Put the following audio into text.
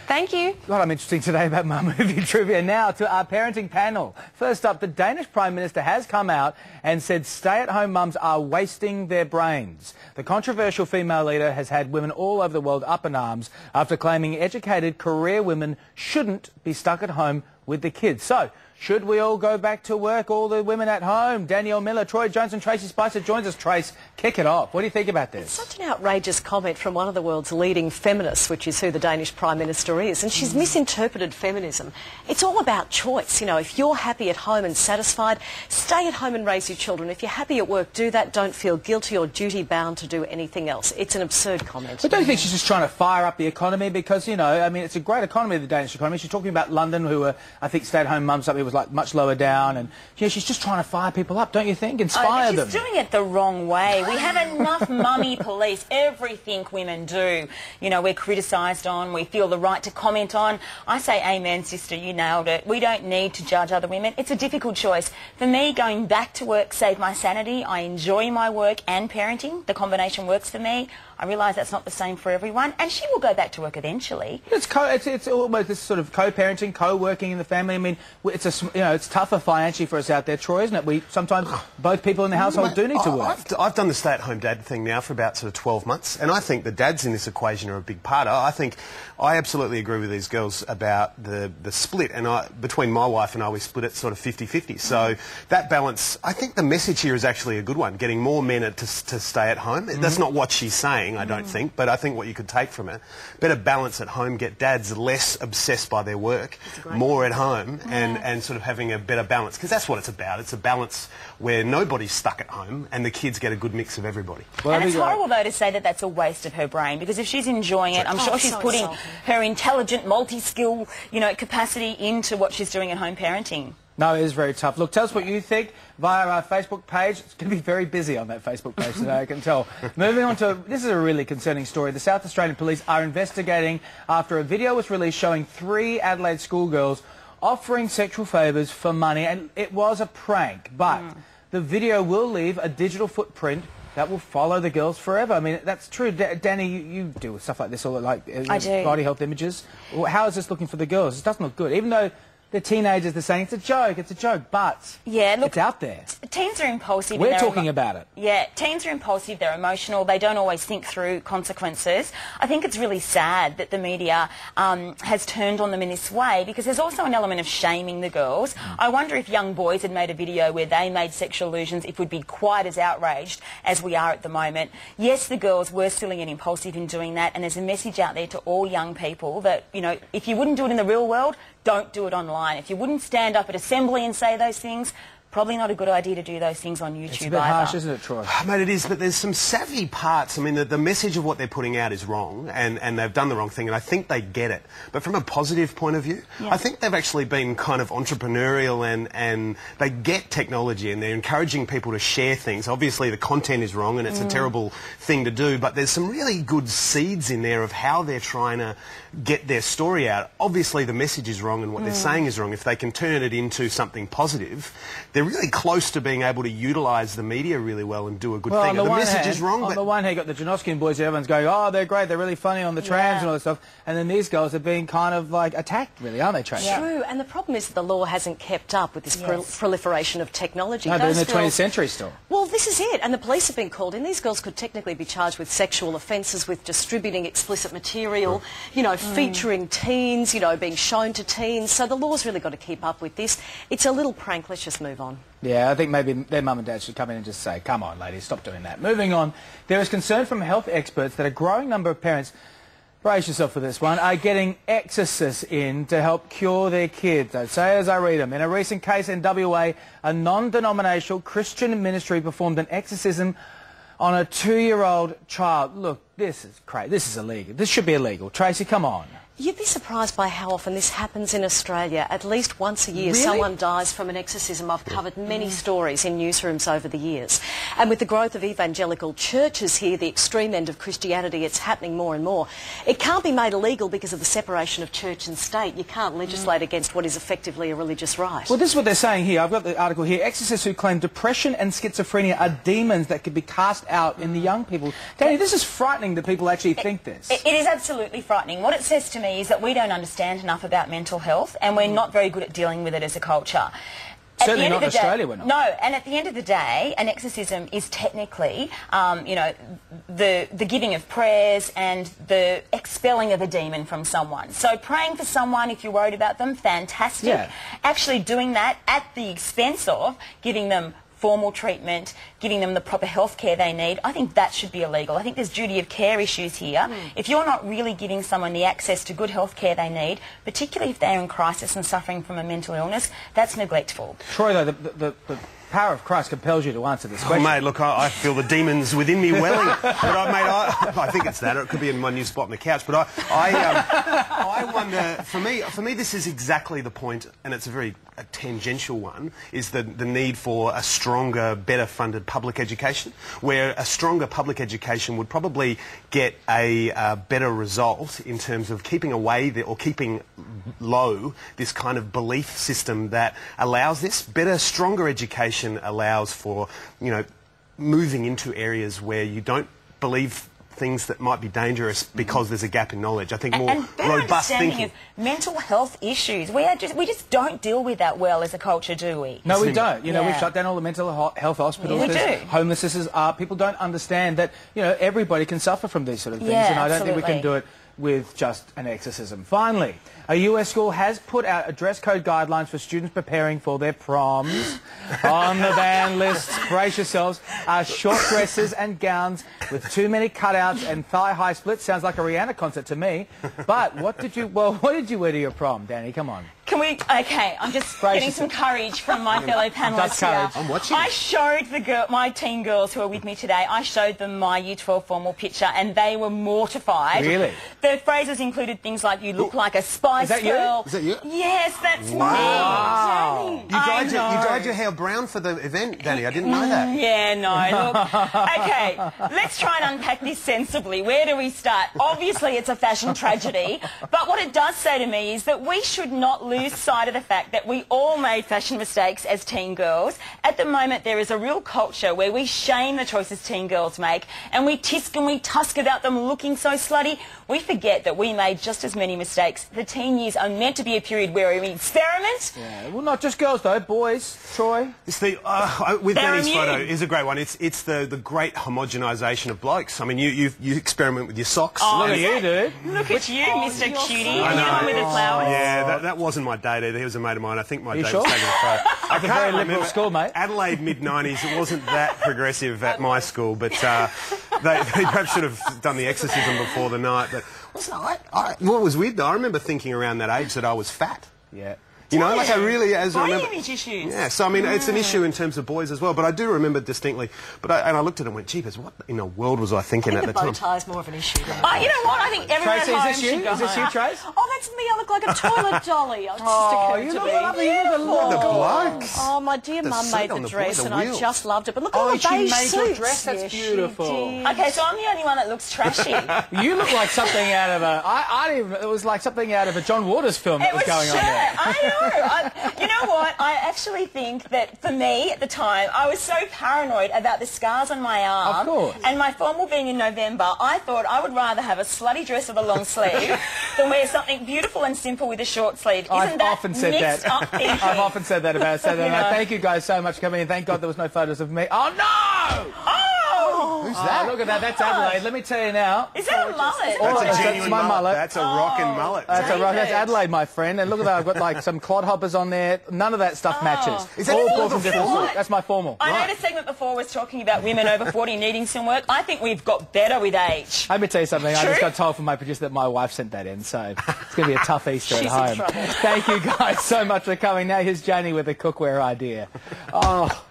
Thank you. Well, I'm interesting today about my movie trivia. Now to our parenting panel. First up, the Danish Prime Minister has come out and said stay-at-home mums are wasting their brains. The controversial female leader has had women all over the world up in arms after claiming educated career women shouldn't be stuck at home with the kids. So, should we all go back to work, all the women at home? Dannielle Miller, Troy Jones and Tracey Spicer joins us. Trace, kick it off. What do you think about this? It's such an outrageous comment from one of the world's leading feminists, which is who the Danish Prime Minister is, and she's misinterpreted feminism. It's all about choice. You know, if you're happy at home and satisfied, stay at home and raise your children. If you're happy at work, do that. Don't feel guilty or duty-bound to do anything else. It's an absurd comment. But don't you think she's just trying to fire up the economy? Because, you know, I mean, it's a great economy, the Danish economy. She's talking about London, who were, I think, stay-at-home mums up here was like much lower down. And you know, she's just trying to fire people up, don't you think? Inspire them. She's doing it the wrong way. We have enough mummy police. Everything women do, you know, we're criticised on, we feel the right to comment on. I say amen, sister, you nailed it. We don't need to judge other women. It's a difficult choice. For me, going back to work saved my sanity. I enjoy my work and parenting. The combination works for me. I realise that's not the same for everyone, and she will go back to work eventually. It's almost this sort of co-parenting, co-working in the family. I mean, it's tougher financially for us out there, Troy, isn't it? We sometimes both people in the household do need to work. I've done the stay-at-home dad thing now for about sort of 12 months, and I think the dads in this equation are a big part. I absolutely agree with these girls about the split, and between my wife and I, we split it sort of 50-50. So that balance, I think the message here is actually a good one, getting more men to stay at home. That's not what she's saying, I don't think, but I think what you could take from it, better balance at home, get dads less obsessed by their work, more at home, and sort of having a better balance, because that's what it's about. It's a balance where nobody's stuck at home and the kids get a good mix of everybody. Well, and it's horrible, though, to say that that's a waste of her brain, because if she's enjoying it, I'm sure she's putting her intelligent, multi-skill, you know, capacity into what she's doing at home parenting. No, it is very tough. Look, tell us what you think via our Facebook page. It's going to be very busy on that Facebook page today, I can tell. Moving on to, this is a really concerning story. The South Australian police are investigating after a video was released showing 3 Adelaide schoolgirls offering sexual favours for money, and it was a prank, but the video will leave a digital footprint that will follow the girls forever. I mean, that's true. Danny, you deal with stuff like this, or like body health images. How is this looking for the girls? It doesn't look good, even though the teenagers are saying it's a joke, but yeah, look, it's out there. Teens are impulsive. We're talking about it. Yeah, teens are impulsive, they're emotional, they don't always think through consequences. I think it's really sad that the media has turned on them in this way, because there's also an element of shaming the girls. I wonder if young boys had made a video where they made sexual allusions, if we'd be quite as outraged as we are at the moment. Yes, the girls were silly and impulsive in doing that, and there's a message out there to all young people that, you know, if you wouldn't do it in the real world, don't do it online. If you wouldn't stand up at assembly and say those things, probably not a good idea to do those things on YouTube either. It's a bit harsh, isn't it, Troy? Mate, it is, but there's some savvy parts. I mean, the message of what they're putting out is wrong, and they've done the wrong thing, and I think they get it. But from a positive point of view, I think they've actually been kind of entrepreneurial, and they get technology, and they're encouraging people to share things. Obviously, the content is wrong, and it's a terrible thing to do, but there's some really good seeds in there of how they're trying to get their story out. Obviously, the message is wrong, and what they're saying is wrong. If they can turn it into something positive, they're really close to being able to utilise the media really well and do a good thing. The message is wrong. On the one hand, you've got the Janoskian boys, everyone's going, oh, they're great, they're really funny on the trams and all this stuff. And then these girls are being kind of, like, attacked, really, aren't they, Tracey? True, and the problem is that the law hasn't kept up with this proliferation of technology. No, they're in the 20th century still. Well, this is it, and the police have been called in. These girls could technically be charged with sexual offences, with distributing explicit material, you know, featuring teens, you know, being shown to teens. So the law's really got to keep up with this. It's a little prank, let's just move on. Yeah, I think maybe their mum and dad should come in and just say, come on, ladies, stop doing that. Moving on, there is concern from health experts that a growing number of parents, brace yourself for this one, are getting exorcists in to help cure their kids. I'd say as I read them. In a recent case in WA, a non-denominational Christian ministry performed an exorcism on a 2-year-old child. Look, this is crazy. This is illegal. This should be illegal. Tracey, come on. You'd be surprised by how often this happens in Australia. At least once a year, someone dies from an exorcism. I've covered many stories in newsrooms over the years. And with the growth of evangelical churches here, the extreme end of Christianity, it's happening more and more. It can't be made illegal because of the separation of church and state. You can't legislate against what is effectively a religious right. Well, this is what they're saying here. I've got the article here. Exorcists who claim depression and schizophrenia are demons that could be cast out in the young people. Danny, this is frightening that people actually think this. It is absolutely frightening. What it says to me is that we don't understand enough about mental health, and we're not very good at dealing with it as a culture. Certainly not in Australia, we're not. No, and at the end of the day, an exorcism is technically, you know, the giving of prayers and the expelling of a demon from someone. So praying for someone if you're worried about them, fantastic. Yeah. Actually doing that at the expense of giving them formal treatment, giving them the proper health care they need, I think that should be illegal. I think there's duty of care issues here. If you're not really giving someone the access to good health care they need, particularly if they're in crisis and suffering from a mental illness, that's neglectful. Troy, though, the power of Christ compels you to answer this question. Oh, mate, look, I feel the demons within me welling. But I think it's that, or it could be in my new spot on the couch. But I wonder, for me, this is exactly the point, and it's a very tangential one, is the need for a stronger, better funded public education, where a stronger public education would probably get a better result in terms of keeping away or keeping low this kind of belief system that allows this. Better, stronger education allows for, you know, moving into areas where you don't believe things that might be dangerous because there's a gap in knowledge. I think more and better robust understanding thinking. of mental health issues. We just don't deal with that well as a culture, do we? No, we don't. You know, Yeah. we've shut down all the mental health hospitals. Yeah, we There's do. homelessness. People don't understand that, you know, everybody can suffer from these sort of things, Yeah, and I don't think we can absolutely. do it with just an exorcism. Finally, a US school has put out a dress code guidelines for students preparing for their proms. On the ban list, brace yourselves, are short dresses and gowns with too many cutouts and thigh-high splits. Sounds like a Rihanna concert to me. But what did you wear to your prom, Danny? Come on. Can we? Okay, I'm just getting some courage from my fellow panellists here. courage. I'm watching. I showed my teen girls who are with me today, I showed them my Year 12 formal picture and they were mortified. Really? The phrases included things like, you look like a Spice Is that you? Girl. Is that you? Yes, that's Wow. me. You dyed I know. your hair brown for the event, Danny. I didn't know that. Yeah, no, look. Okay, let's try and unpack this sensibly. Where do we start? Obviously, it's a fashion tragedy, but what it does say to me is that we should not lose sight of the fact that we all made fashion mistakes as teen girls. At the moment, there is a real culture where we shame the choices teen girls make, and we tisk and we tusk about them looking so slutty. We forget that we made just as many mistakes. The teen years are meant to be a period where we experiment. Yeah, well, not just girls, though. Boys. Troy? It's the with They're Danny's immune. photo is a great one. It's the great homogenisation of blokes. I mean, you experiment with your socks. Oh, Look at you, dude. Look at you, Mr. you're Cutie. so You the one with the flowers. Yeah, that wasn't my date either. He was a mate of mine. I think my you date sure? was taking a photo. I It's a very liberal school, mate. Adelaide mid-90s. It wasn't that progressive at my school, but they perhaps should have done the exorcism before the night. But what was weird though, I remember thinking around that age that I was fat. Yeah. You know, like I really, as I Body remember, image issues. yeah. So I mean, it's an issue in terms of boys as well. But I do remember distinctly. And I looked at it and went, "Jeepers, what in the world was I thinking I at think the the bow time?" tie is more of an issue than Oh, you know what? I think everyone Tracey, at home is this you? should go Is this you, home. Trace? Oh, that's me. I look like a toilet dolly. It just Oh, occurred you to look me. lovely. You look The lovely. blokes. Oh, my dear The mum seat made on the the dress board, and the I wheel. just loved it. But look at Oh, all the she beige made your suits. dress? That's Yes, she beautiful. did. Okay, so I'm the only one that looks trashy. You look like something out of a... I didn't even... It was like something out of a John Waters film that was going on there. I know. You know what? I actually think that for me at the time, I was so paranoid about the scars on my arm. Of course. And my formal being in November, I thought I would rather have a slutty dress with a long sleeve than wear something beautiful and simple with a short sleeve. Isn't I've that often said mixed that. up thinking? I've often said that about Saturday You night. know. Thank you guys so much for coming in. Thank God there was no photos of me. Oh, no! Oh! Who's Oh, that? look at that. That's Adelaide. Let me tell you now. Is that a mullet? Oh, That's that's a genuine my mullet. That's a rockin' mullet. That's a rock. That's David. Adelaide, my friend. And look at that. I've got like some clodhoppers on there. None of that stuff matches. Is that all all pulled the from different formal? schools. That's my formal. I know the segment before was talking about women over 40 needing some work. I think we've got better with age. Let me tell you something. I just True. got told from my producer that my wife sent that in, so it's going to be a tough Easter She's in at home. trouble. Thank you guys so much for coming. Now here's Janie with a cookware idea. Oh.